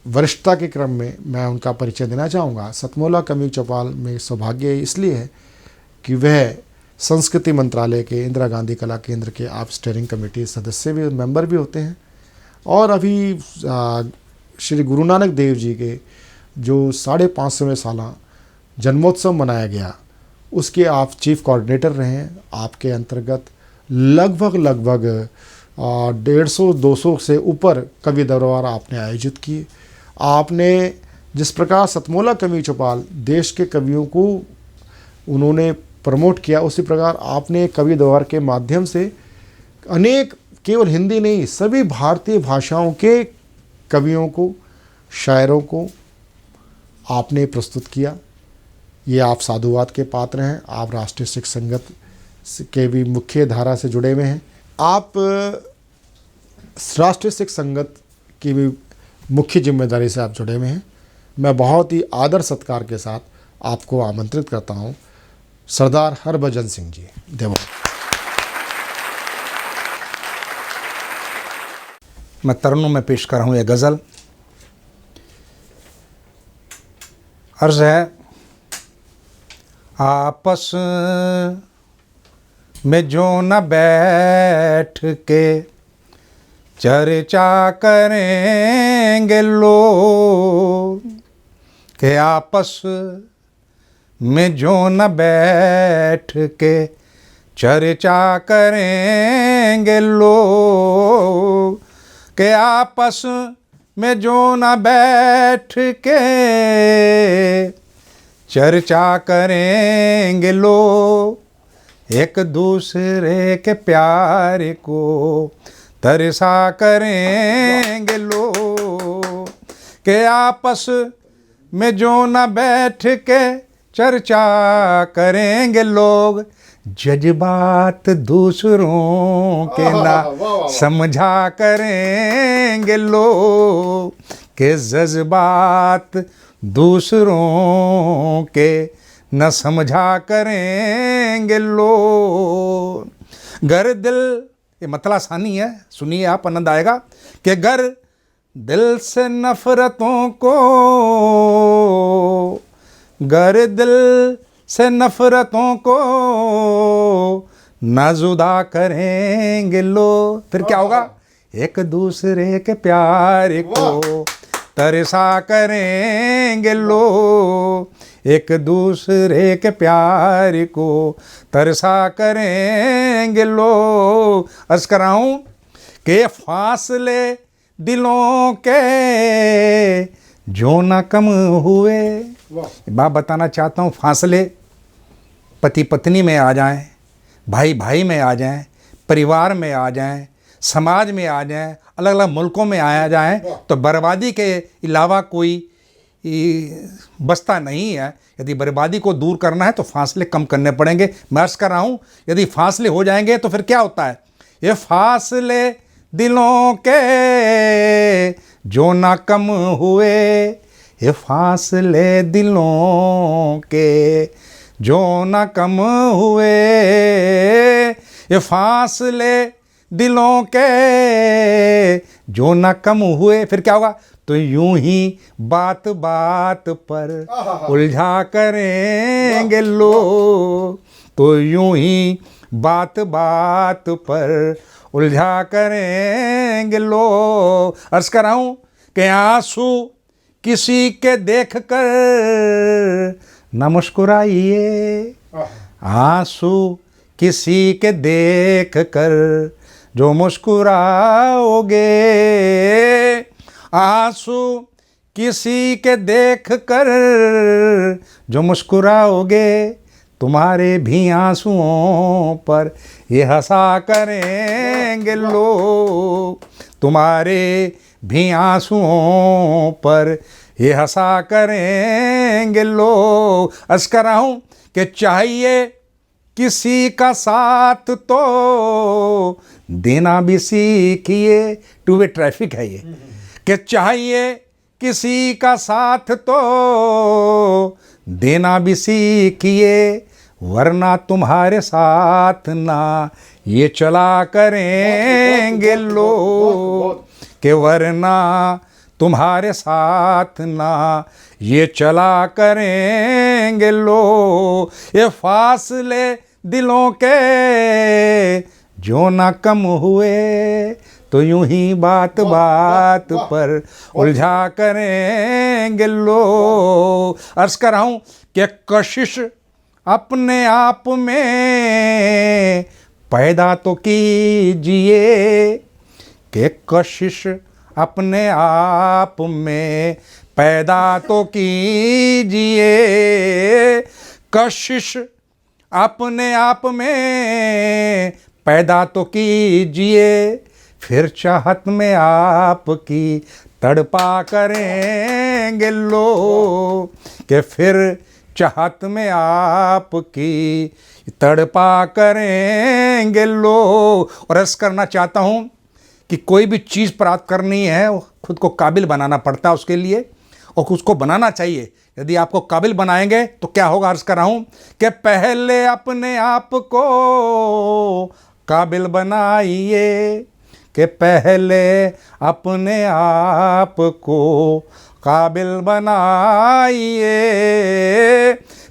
वरिष्ठता के क्रम में मैं उनका परिचय देना चाहूँगा। सतमोला कम्युनिटी चौपाल में सौभाग्य इसलिए है कि वह संस्कृति मंत्रालय के इंदिरा गांधी कला केंद्र के आप स्टीयरिंग कमेटी सदस्य भी मेंबर भी होते हैं और अभी श्री गुरु नानक देव जी के जो 550वें साला जन्मोत्सव मनाया गया उसके आप चीफ कोऑर्डिनेटर रहे हैं। आपके अंतर्गत लगभग 150-200 से ऊपर कवि दरबार आपने आयोजित किए। आपने जिस प्रकार सतमोला कम्युनिटी चौपाल देश के कवियों को उन्होंने प्रमोट किया, उसी प्रकार आपने कवि दरबार के माध्यम से अनेक केवल हिंदी नहीं सभी भारतीय भाषाओं के कवियों को, शायरों को आपने प्रस्तुत किया। ये आप साधुवाद के पात्र हैं। आप राष्ट्रीय सिख संगत के भी मुख्य धारा से जुड़े हुए हैं। आप राष्ट्रीय सिख संगत की भी मुख्य जिम्मेदारी से आप जुड़े हुए हैं। मैं बहुत ही आदर सत्कार के साथ आपको आमंत्रित करता हूं, सरदार हरभजन सिंह जी देवा। मैं तरन्नुम में पेश कर रहा हूँ यह गज़ल। अर्ज़ है, आपस में जो न बैठ के चर्चा करेंगे लोग, के आपस में जो न बैठ के चर्चा करेंगे लोग, के आपस में जो न बैठ के चर्चा करेंगे लोग, एक दूसरे के प्यार को तरसा करेंगे लोग, के आपस में जो न बैठ के चर्चा करेंगे लोग, जज्बात दूसरों के ना समझा करेंगे लोग, के जज्बात दूसरों के न समझा करेंगे लोग। गर दिल, ये मतलब आसानी है, सुनिए आप, आनंद आएगा। कि गर दिल से नफरतों को, गर दिल से नफरतों को न जुदा करेंगे लोग, फिर क्या होगा? एक दूसरे के प्यार को तरसा करेंगे लोग, एक दूसरे के प्यार को तरसा करेंगे लोग। अर्ज़ कर रहा हूँ कि फासले दिलों के जो न कम हुए, बात बताना चाहता हूँ, फासले पति पत्नी में आ जाएं, भाई भाई में आ जाएं, परिवार में आ जाएं, समाज में आ जाएं, अलग अलग मुल्कों में आ जाएं, तो बर्बादी के अलावा कोई बचता नहीं है। यदि बर्बादी को दूर करना है तो फासले कम करने पड़ेंगे। मैं अर्ज़ कर रहा हूँ, यदि फासले हो जाएंगे तो फिर क्या होता है? ये फासले दिलों के जो ना कम हुए, ये फासले दिलों के जो ना कम हुए, ये फासले दिलों के जो ना कम हुए, फिर क्या होगा? तो यूं ही बात बात पर उलझा करेंगे लोग, तो यूं ही बात बात पर उलझा करेंगे लोग। अर्ज़ कर रहा हूँ कि आंसू किसी के देख कर न मुस्कुराइए, आंसू किसी के देख कर जो मुस्कुराओगे, आंसू किसी के देख कर जो मुस्कुराओगे, तुम्हारे भी आंसुओं पर ये हंसा करेंगे लोग, तुम्हारे भी आंसुओं पर ये हंसा करेंगे लोग। अर्ज़ कर रहा हूँ कि चाहिए किसी का साथ तो देना भी सीखिए, टू वे ट्रैफिक है ये, कि चाहिए किसी का साथ तो देना भी सीखिए, वरना तुम्हारे साथ ना ये चला करेंगे लोग, कि वरना तुम्हारे साथ ना ये चला करेंगे लोग। ये फासले दिलों के जो ना कम हुए, तो यूं ही बात बात पर उलझा करेंगे लोग। अर्ज़ कर रहा हूँ कि कशिश अपने आप में पैदा तो कीजिए, कि कशिश अपने आप में पैदा तो कीजिए, कशिश अपने आप में पैदा तो कीजिए, फिर चाहत में आपकी तड़पा करेंगे लोग, कि फिर चाहत में आपकी तड़पा करेंगे लोग। और अर्ज़ करना चाहता हूँ कि कोई भी चीज़ प्राप्त करनी है खुद को काबिल बनाना पड़ता है उसके लिए, और उसको बनाना चाहिए। यदि आपको काबिल बनाएंगे तो क्या होगा? अर्ज़ कर रहा हूँ कि पहले अपने आप को काबिल बनाइए, कि पहले अपने आप को काबिल बनाइए,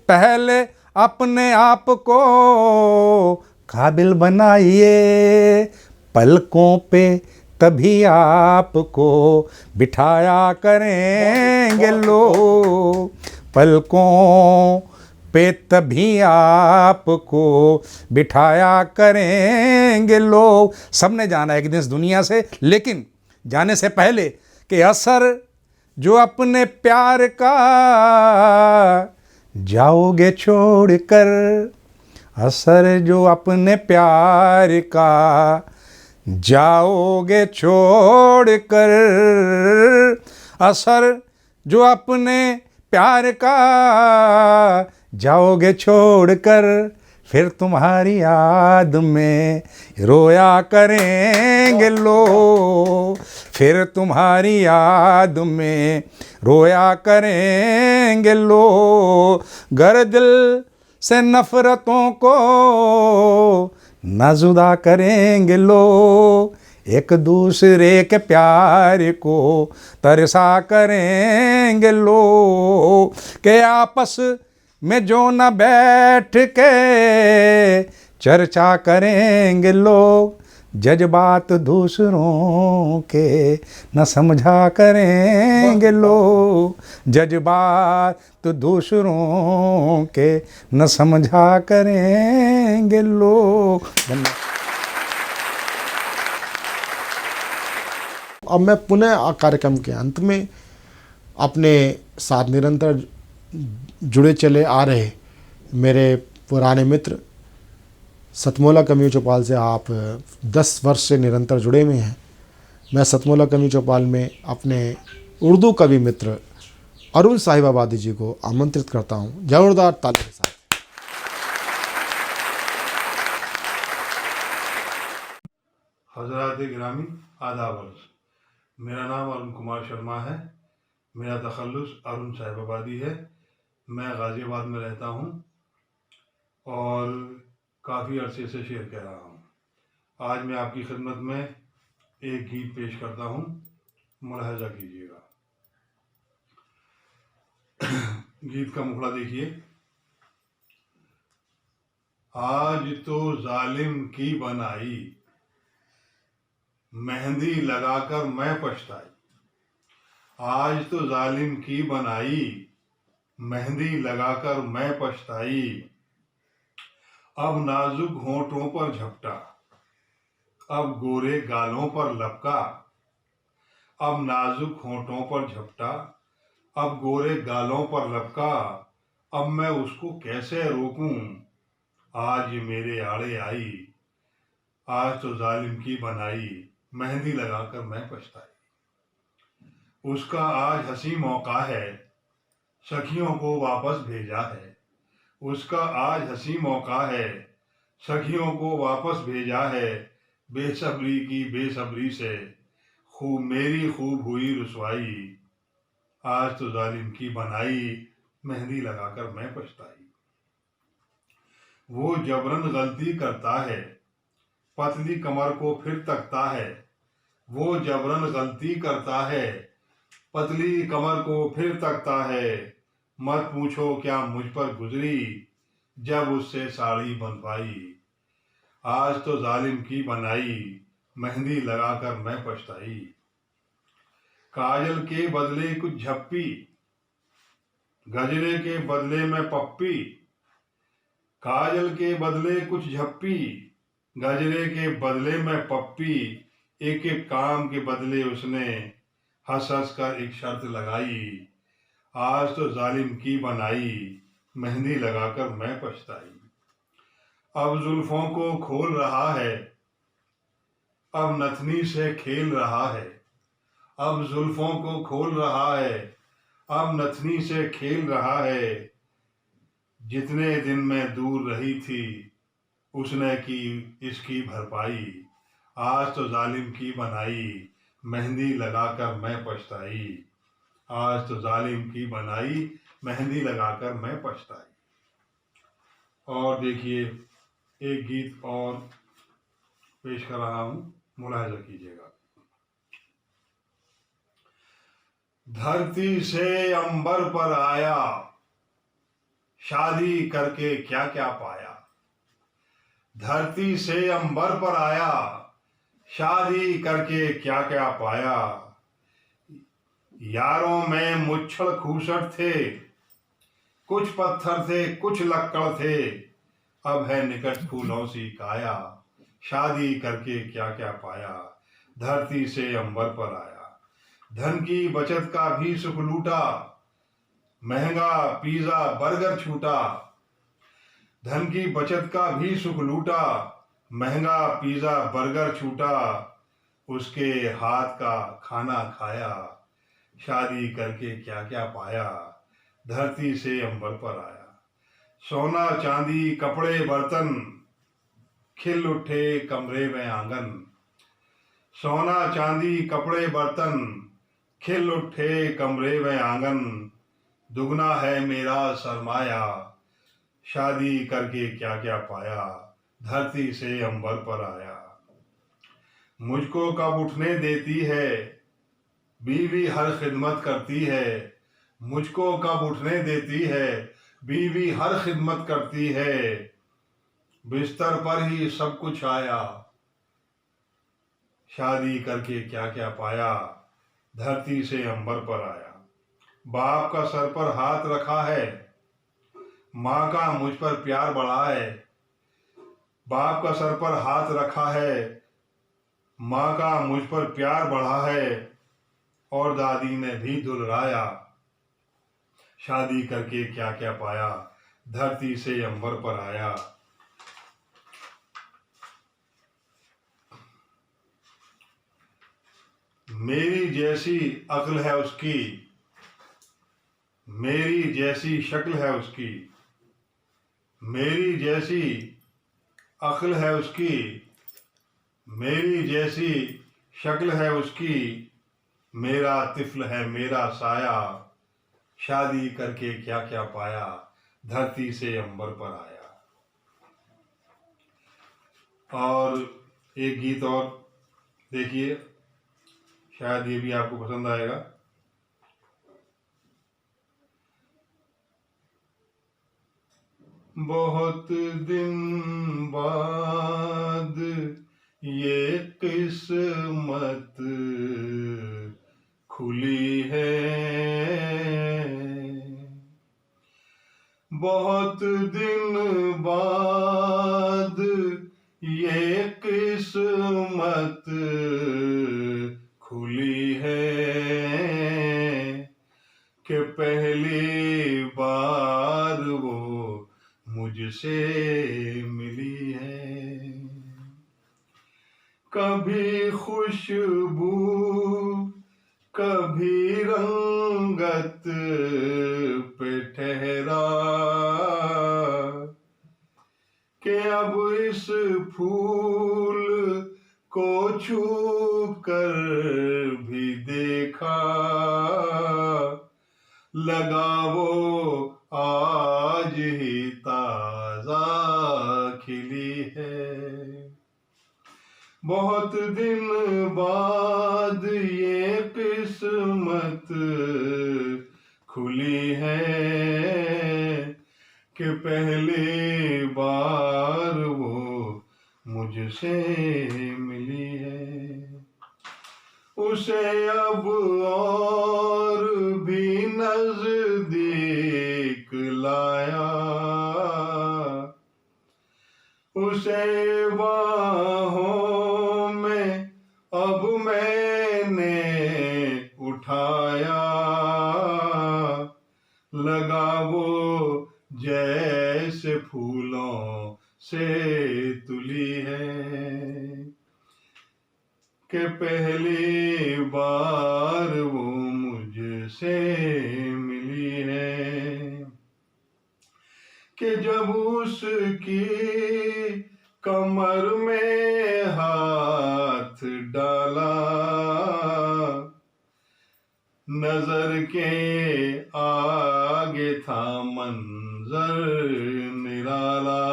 पहले अपने आप को काबिल बनाइए, पलकों पे तभी आपको बिठाया करेंगे लोग, पलकों पे तभी आपको बिठाया करेंगे लोग। सबने जाना एक दिन इस दुनिया से, लेकिन जाने से पहले कि असर जो अपने प्यार का जाओगे छोड़कर, असर जो अपने प्यार का जाओगे छोड़कर, असर जो अपने प्यार का जाओगे छोड़कर, फिर तुम्हारी याद में रोया करेंगे लोग, फिर तुम्हारी याद में रोया करेंगे लोग। गर दिल से नफरतों को न जुदा करेंगे लोग, एक दूसरे के प्यार को तरसा करेंगे लोग, के आपस में जो न बैठ के चर्चा करेंगे लोग, जज्बात दूसरों के न समझा करेंगे लोग, जज्बात दूसरों के न समझा करेंगे लोग। धन्यवाद। अब मैं पुनः कार्यक्रम के अंत में अपने साथ निरंतर जुड़े चले आ रहे मेरे पुराने मित्र सतमोला कमियों चौपाल से आप 10 वर्ष से निरंतर जुड़े हुए हैं। मैं सतमोला कमियों चौपाल में अपने उर्दू कवि मित्र अरुण साहिबाबादी जी को आमंत्रित करता हूं, जोरदार ताली के साथ। हजरात गिरामी आदाब, मेरा नाम अरुण कुमार शर्मा है। मेरा तखल्लुस अरुण साहिबाबादी है। मैं गाज़ियाबाद में रहता हूँ और काफ़ी अरसे से शेर कह रहा हूँ। आज मैं आपकी खिदमत में एक गीत पेश करता हूँ, मुलाहजा कीजिएगा। गीत का मुखड़ा देखिए। आज तो जालिम की बनाई, मेहंदी लगाकर मैं पछताई। आज तो जालिम की बनाई, मेहंदी लगाकर मैं पछताई। अब नाजुक होंठों पर झपटा, अब गोरे गालों पर लपका। अब नाजुक होंठों पर झपटा, अब गोरे गालों पर लपका। अब मैं उसको कैसे रोकूं, आज मेरे आड़े आई। आज तो जालिम की बनाई, मेहंदी लगाकर मैं पछताई। उसका आज हंसी मौका है, सखियों को वापस भेजा है। उसका आज हंसी मौका है, सखियों को वापस भेजा है। बेसब्री की बेसब्री से खूब मेरी खूब हुई रुसवाई। आज तो जालिम की बनाई, मेहंदी लगाकर मैं पछताई। वो जबरन गलती करता है, पतली कमर को फिर तकता है। वो जबरन गलती करता है, पतली कमर को फिर तकता है। मत पूछो क्या मुझ पर गुजरी, जब उससे साड़ी बनवाई। आज तो जालिम की बनाई, मेहंदी लगाकर मैं पछताई। काजल के बदले कुछ झप्पी, गजरे के बदले में पप्पी। काजल के बदले कुछ झप्पी, गजरे के बदले में पप्पी। एक एक काम के बदले उसने हंस हंस कर एक शर्त लगाई। आज तो जालिम की बनाई, मेहंदी लगाकर मैं पछताई। अब जुल्फों को खोल रहा है, अब नथनी से खेल रहा है। अब जुल्फों को खोल रहा है, अब नथनी से खेल रहा है। जितने दिन मैं दूर रही थी, उसने की इसकी भरपाई। आज तो जालिम की बनाई, मेहंदी लगाकर मैं पछताई। आज तो जालिम की बनाई, मेहंदी लगाकर मैं पछताई। और देखिए एक गीत और पेश कर रहा हूँ। मुलाहिजा कीजिएगा। धरती से अंबर पर आया, शादी करके क्या क्या पाया। धरती से अंबर पर आया, शादी करके क्या क्या पाया। यारों में मुच्छड़ खूसट थे, कुछ पत्थर थे कुछ लक्कड़ थे, अब है निकट फूलों सी काया। शादी करके क्या क्या पाया, धरती से अंबर पर आया। धन की बचत का भी सुख लूटा, महंगा पिज्जा बर्गर छूटा। धन की बचत का भी सुख लूटा, महंगा पिज्जा बर्गर छूटा। उसके हाथ का खाना खाया, शादी करके क्या क्या पाया। धरती से अंबर पर आया। सोना चांदी कपड़े बर्तन, खिल उठे कमरे में आंगन। सोना चांदी कपड़े बर्तन, खिल उठे कमरे में आंगन। दुगना है मेरा सरमाया, शादी करके क्या क्या पाया। धरती से अंबर पर आया। मुझको कब उठने देती है, बीवी हर खिदमत करती है। मुझको कब उठने देती है, बीवी हर खिदमत करती है। बिस्तर पर ही सब कुछ आया, शादी करके क्या क्या पाया। धरती से अंबर पर आया। बाप का सर पर हाथ रखा है, माँ का मुझ पर प्यार बढ़ा है। बाप का सर पर हाथ रखा है, माँ का मुझ पर प्यार बढ़ा है। और दादी ने भी दुलराया, शादी करके क्या क्या पाया। धरती से अंबर पर आया। मेरी जैसी अक्ल है उसकी, मेरी जैसी शक्ल है उसकी। मेरी जैसी अक्ल है उसकी, मेरी जैसी शक्ल है उसकी। मेरा तिफल है मेरा साया, शादी करके क्या क्या पाया। धरती से अंबर पर आया। और एक गीत और देखिए, शायद ये भी आपको पसंद आएगा। बहुत दिन बाद ये किस्मत खुली है। बहुत दिन बाद ये किस्मत खुली है कि पहली बार वो मुझसे मिली है। कभी खुशबू कभी रंगत पे ठहरा कि अब इस फूल को छू कर भी देखा। लगा वो आज ही ताजा खिली है। बहुत दिन बाद ये किस्मत खुली है कि पहली बार वो मुझसे मिली है। उसे अब और भी नजदीक लाया, उसे बाहों में अब मैंने उठाया। लगा वो जैसे फूलों से तुली है कि पहली बार वो मुझसे मिली है। कि जब उसकी कमर में हाथ डाला, नजर के आगे था मंजर निराला।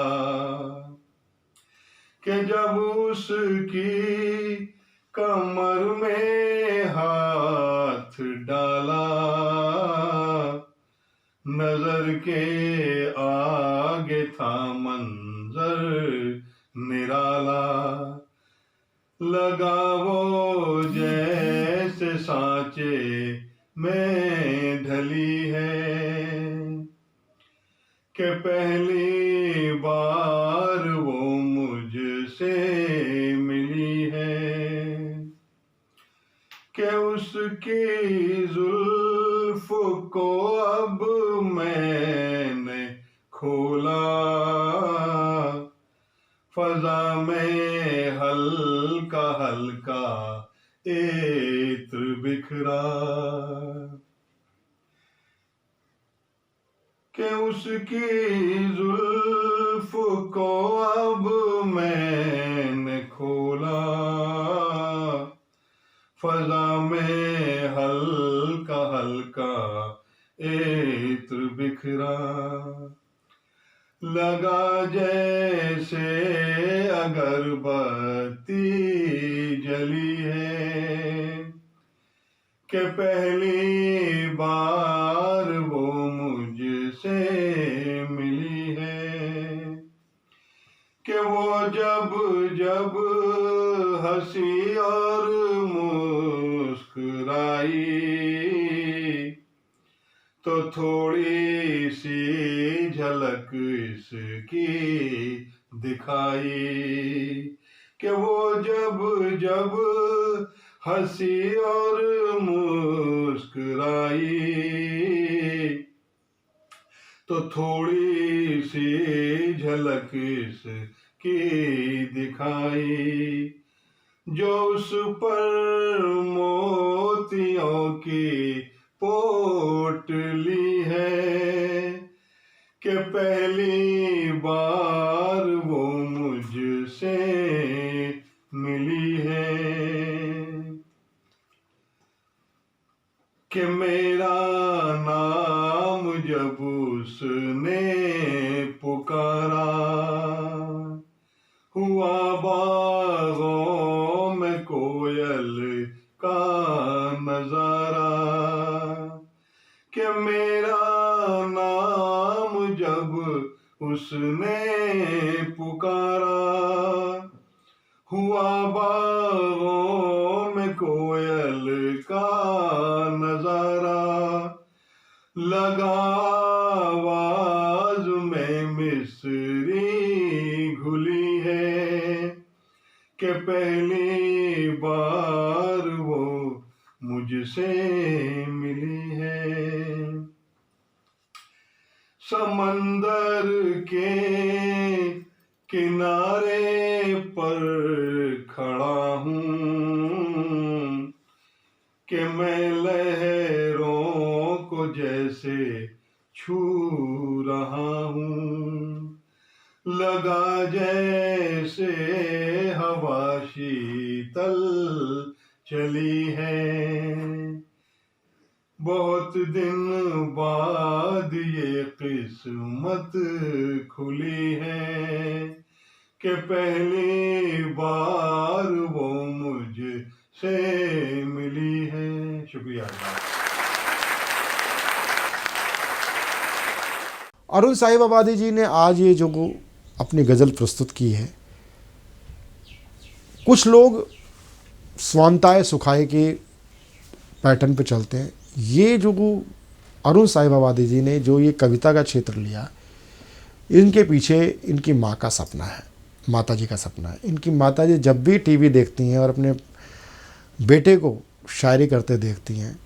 कि जब उसकी कमर में हाथ डाला, नजर के आगे था मंजर निराला, लगा वो जैसे सांचे में ढली है, कि पहली बार वो मुझसे मिली है, कि उसकी जुल्फ को अब मैंने खोला, फजा में हल्का हल्का इत्र बिखरा, कि उसकी जुल्फ को अब मैंने खोला, फजा में हल्का हल्का इत्र बिखरा, लगा जैसे अगरबत्ती जली है, कि पहली बार वो मुझसे मिली है, कि वो जब जब हंसी और मुस्कुराई, तो थोड़ी सी झलक इसकी दिखाई, कि वो जब जब हंसी और मुस्कुराई, तो थोड़ी सी झलक इसकी दिखाई, जो उस पर मोतियों की पोटली है, कि पहली बार वो मुझसे मिली है, कि मेरा नाम जब उसने पुकारा, हुआ बागों में कोयल का नजारा, कि मेरा नाम जब उसने पुकारा, हुआ बागों में कोयल का नजारा, लगा आवाज में मिस्री घुली है, कि पहली बार वो मुझसे मिली है। समंदर के किनारे पर खड़ा हूँ, कि मैं लहरों को जैसे छू रहा हूँ, लगा जैसे हवा शीतल चली है, बहुत दिन बाद ये किस्मत खुली है, कि पहली बार वो मुझसे मिली है। शुक्रिया। अरुण साहिब आबादी जी ने आज ये जो अपनी गज़ल प्रस्तुत की है, कुछ लोग स्वांताए सुखाए के पैटर्न पे चलते हैं। ये जो अरुण साहिब आबादी जी ने जो ये कविता का क्षेत्र लिया, इनके पीछे इनकी माँ का सपना है, माता जी का सपना है। इनकी माता जी जब भी टीवी देखती हैं और अपने बेटे को शायरी करते देखती हैं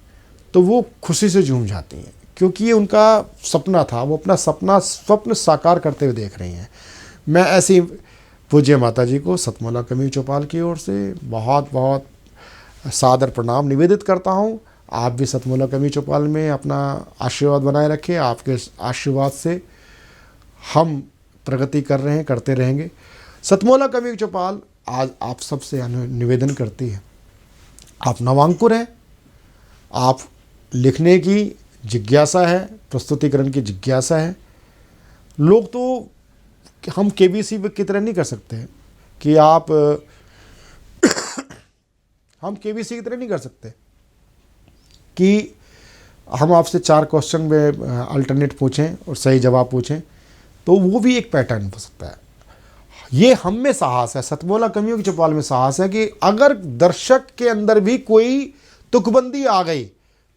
तो वो खुशी से झूम जाती हैं, क्योंकि ये उनका सपना था। वो अपना स्वप्न साकार करते हुए देख रही हैं। मैं ऐसी पूज्य माता जी को सतमोला कमी चौपाल की ओर से बहुत बहुत सादर प्रणाम निवेदित करता हूँ। आप भी सतमोला कमी चौपाल में अपना आशीर्वाद बनाए रखें। आपके आशीर्वाद से हम प्रगति कर रहे हैं, करते रहेंगे। सतमोला कमी चौपाल आज आप सबसे निवेदन करती है, आप नवांकुर हैं, आप लिखने की जिज्ञासा है, प्रस्तुतिकरण की जिज्ञासा है। लोग तो हम केबीसी की तरह नहीं कर सकते कि आप हम केबीसी की तरह नहीं कर सकते कि हम आपसे 4 क्वेश्चन में अल्टरनेट पूछें और सही जवाब पूछें, तो वो भी एक पैटर्न हो सकता है। ये हम में साहस है, सतमोला कवियों की चौपाल में साहस है कि अगर दर्शक के अंदर भी कोई तुकबंदी आ गई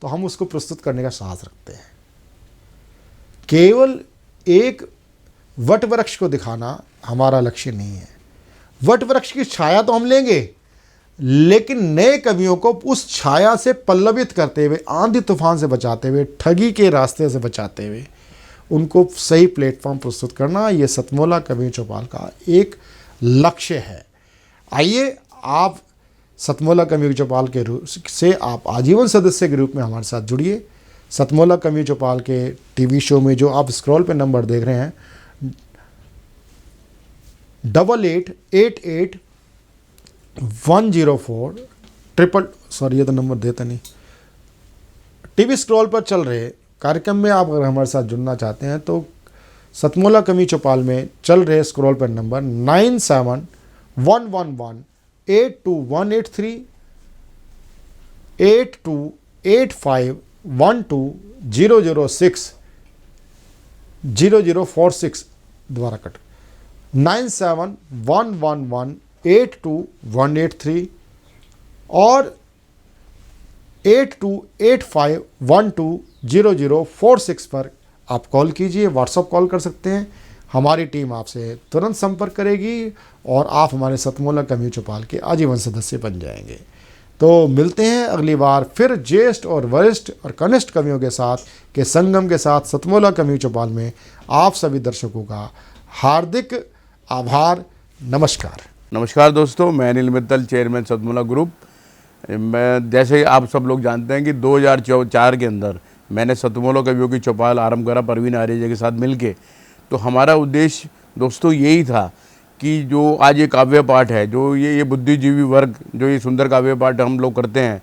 तो हम उसको प्रस्तुत करने का साहस रखते हैं। केवल एक वट वृक्ष को दिखाना हमारा लक्ष्य नहीं है। वट वृक्ष की छाया तो हम लेंगे, लेकिन नए कवियों को उस छाया से पल्लवित करते हुए, आंधी तूफान से बचाते हुए, ठगी के रास्ते से बचाते हुए उनको सही प्लेटफॉर्म प्रस्तुत करना, ये सतमोला कवियों चौपाल का एक लक्ष्य है। आइए, आप सतमोला कवियों चौपाल के रूप से आप आजीवन सदस्य के रूप में हमारे साथ जुड़िए। सतमोला कवियों चौपाल के टीवी शो में जो आप स्क्रॉल पे नंबर देख रहे हैं 8888104104 सॉरी ये तो नंबर देता नहीं, टीवी स्क्रॉल पर चल रहे कार्यक्रम में आप अगर हमारे साथ जुड़ना चाहते हैं तो सतमोला कवि चौपाल में चल रहे स्क्रॉल पर नंबर 9711182183 8285120006 0046 दोबारा कट 9711182183 और 8285120046 पर आप कॉल कीजिए, व्हाट्सअप कॉल कर सकते हैं। हमारी टीम आपसे तुरंत संपर्क करेगी और आप हमारे सतमोला कवि चौपाल के आजीवन सदस्य बन जाएंगे। तो मिलते हैं अगली बार फिर ज्येष्ठ और वरिष्ठ और कनिष्ठ कवियों के साथ के संगम के साथ सतमोला कवि चौपाल में। आप सभी दर्शकों का हार्दिक आभार। नमस्कार। नमस्कार दोस्तों, मैं अनिल मित्तल, चेयरमैन सतमोला ग्रुप। मैं जैसे आप सब लोग जानते हैं कि 2004 के अंदर मैंने सतमोला कवियों की चौपाल आरंभ करा परवीन आर्य जी के साथ मिलके। तो हमारा उद्देश्य दोस्तों यही था कि जो आज ये काव्य पाठ है, जो ये बुद्धिजीवी वर्ग जो ये सुंदर काव्य पाठ हम लोग करते हैं,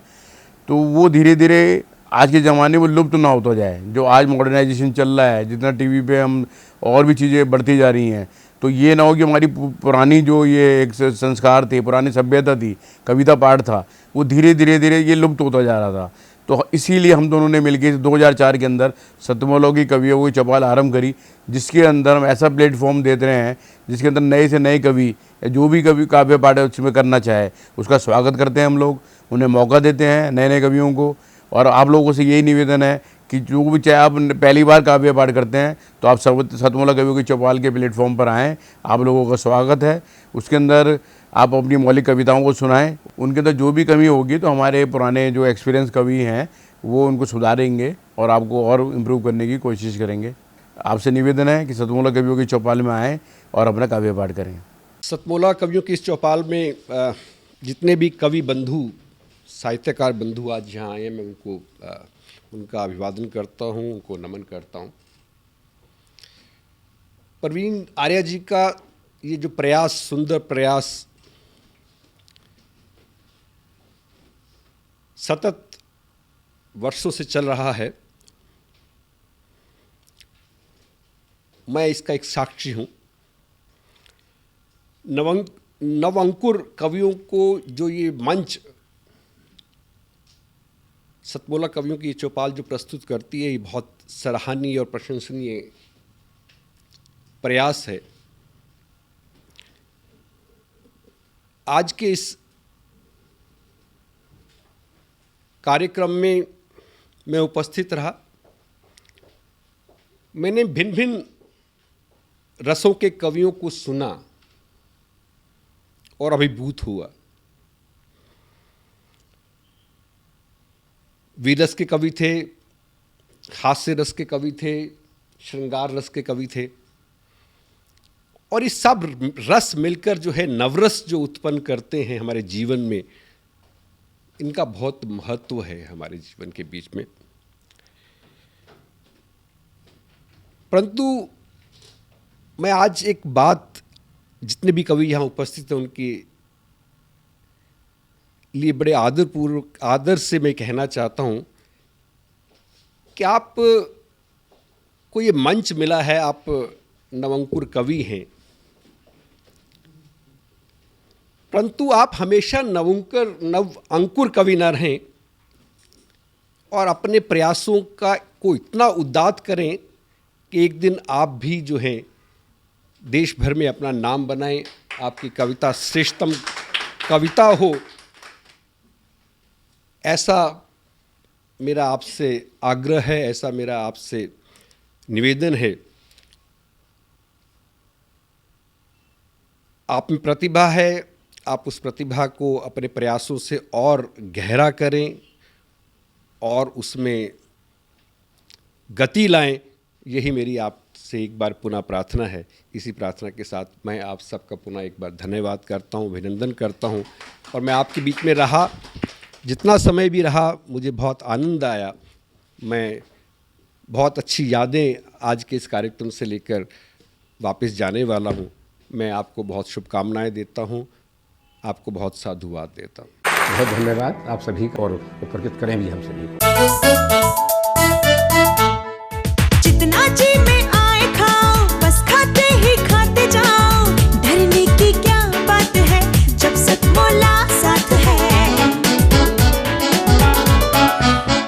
तो वो धीरे धीरे आज के ज़माने में लुप्त ना होता जाए। जो आज मॉडर्नाइजेशन चल रहा है, जितना टीवी पे हम और भी चीज़ें बढ़ती जा रही हैं, तो ये ना हो कि हमारी पुरानी जो ये एक संस्कार थे, पुरानी सभ्यता थी, कविता पाठ था, वो धीरे धीरे ये लुप्त होता जा रहा था। तो इसीलिए हम दोनों ने मिलकर 2004 के अंदर सतमोला की कवियों की चौपाल आरंभ करी, जिसके अंदर हम ऐसा प्लेटफॉर्म देते रहे हैं जिसके अंदर नए से नए कवि जो भी कवि काव्य पाठ है उसमें करना चाहे उसका स्वागत करते हैं। हम लोग उन्हें मौका देते हैं, नए नए कवियों को। और आप लोगों से यही निवेदन है कि जो भी चाहे आप पहली बार काव्य पाठ करते हैं तो आप सतमोला कवियों की चौपाल के प्लेटफॉर्म पर आएँ, आप लोगों का स्वागत है। उसके अंदर आप अपनी मौलिक कविताओं को सुनाएं, उनके अंदर जो भी कमी होगी तो हमारे पुराने जो एक्सपीरियंस कवि हैं वो उनको सुधारेंगे और आपको और इम्प्रूव करने की कोशिश करेंगे। आपसे निवेदन है कि सतमोला कवियों की चौपाल में आएँ और अपना काव्य पाठ करें। सतमोला कवियों की इस चौपाल में जितने भी कवि बंधु, साहित्यकार बंधु आज यहाँ आए हैं, मैं उनको उनका अभिवादन करता हूँ, उनको नमन करता हूँ। परवीन आर्य जी का ये जो प्रयास, सुंदर प्रयास सतत वर्षों से चल रहा है, मैं इसका एक साक्षी हूँ। नवअंकुर कवियों को जो ये मंच सतमोला कवियों की चौपाल जो प्रस्तुत करती है, ये बहुत सराहनीय और प्रशंसनीय प्रयास है। आज के इस कार्यक्रम में मैं उपस्थित रहा। मैंने भिन्न भिन्न रसों के कवियों को सुना और अभिभूत हुआ। वीर रस के कवि थे, हास्य रस के कवि थे, श्रृंगार रस के कवि थे, और ये सब रस मिलकर जो है नवरस जो उत्पन्न करते हैं हमारे जीवन में, इनका बहुत महत्व है हमारे जीवन के बीच में। परंतु मैं आज एक बात जितने भी कवि यहाँ उपस्थित हैं उनके लिए बड़े आदरपूर्वक आदर से मैं कहना चाहता हूँ कि आप को ये मंच मिला है, आप नवअंकुर कवि हैं, परंतु आप हमेशा नव अंकुर कवि न रहें और अपने प्रयासों को इतना उद्दात करें कि एक दिन आप भी जो है देश भर में अपना नाम बनाएं, आपकी कविता श्रेष्ठतम कविता हो, ऐसा मेरा आपसे आग्रह है, ऐसा मेरा आपसे निवेदन है। आप में प्रतिभा है, आप उस प्रतिभा को अपने प्रयासों से और गहरा करें और उसमें गति लाएं, यही मेरी आपसे एक बार पुनः प्रार्थना है। इसी प्रार्थना के साथ मैं आप सबका पुनः एक बार धन्यवाद करता हूँ, अभिनंदन करता हूँ। और मैं आपके बीच में रहा, जितना समय भी रहा, मुझे बहुत आनंद आया। मैं बहुत अच्छी यादें आज के इस कार्यक्रम से लेकर वापस जाने वाला हूँ। मैं आपको बहुत शुभकामनाएं देता हूँ, आपको बहुत साधुवाद देता हूँ। बहुत धन्यवाद आप सभी का, और उपकृत करें भी हम सभी को। जितना जी में आए खाओ, बस खाते ही खाते जाओ। डरने की क्या बात है जब सतमोला साथ है।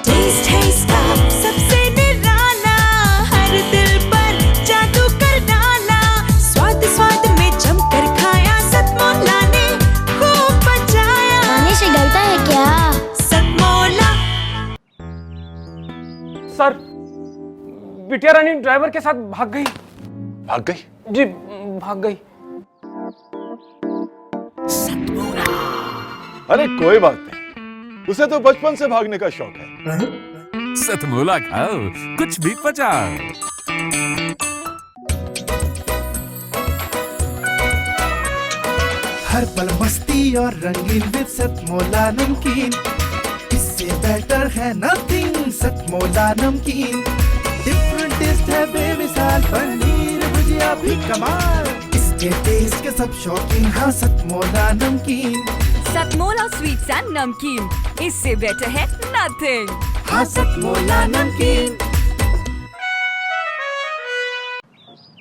टेस्ट है इसका सबसे निराला, हर दिल पर जादू कर डाला। स्वाद स्वाद में जमकर खाया, सतमोला ने खूब बचाया। खाने से डरता है क्या? सतमोला। सर, बिटिया रानी ड्राइवर के साथ भाग गई। भाग गई? जी, भाग गई। अरे कोई बात नहीं, उसे तो बचपन से भागने का शौक है। सतमोला खाओ, कुछ भी पचाओ। हर पल मस्ती और रंगीन विद सतमोला नमकीन, इससे बेटर है नथिंग। सतमोला नमकीन डिफरेंट टेस्ट है बेमिसाल, पनीर भुजिया भी कमाल। इसके टेस्ट के सब शौकीन, हाँ सतमोला नमकीन। सतमोला स्वीट्स एंड नमकीन, इससे बेटर है नथिंग। हाँ सतमोला नमकीन।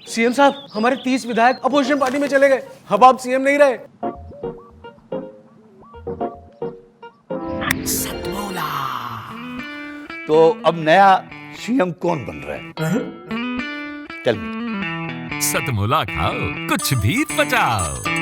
सीएम साहब, हमारे 30 विधायक अपोजिशन पार्टी में चले गए। अब आप सीएम नहीं रहे। तो अब नया सीएम कौन बन रहा है? Tell me. सतमोला खाओ, कुछ भी पचाओ।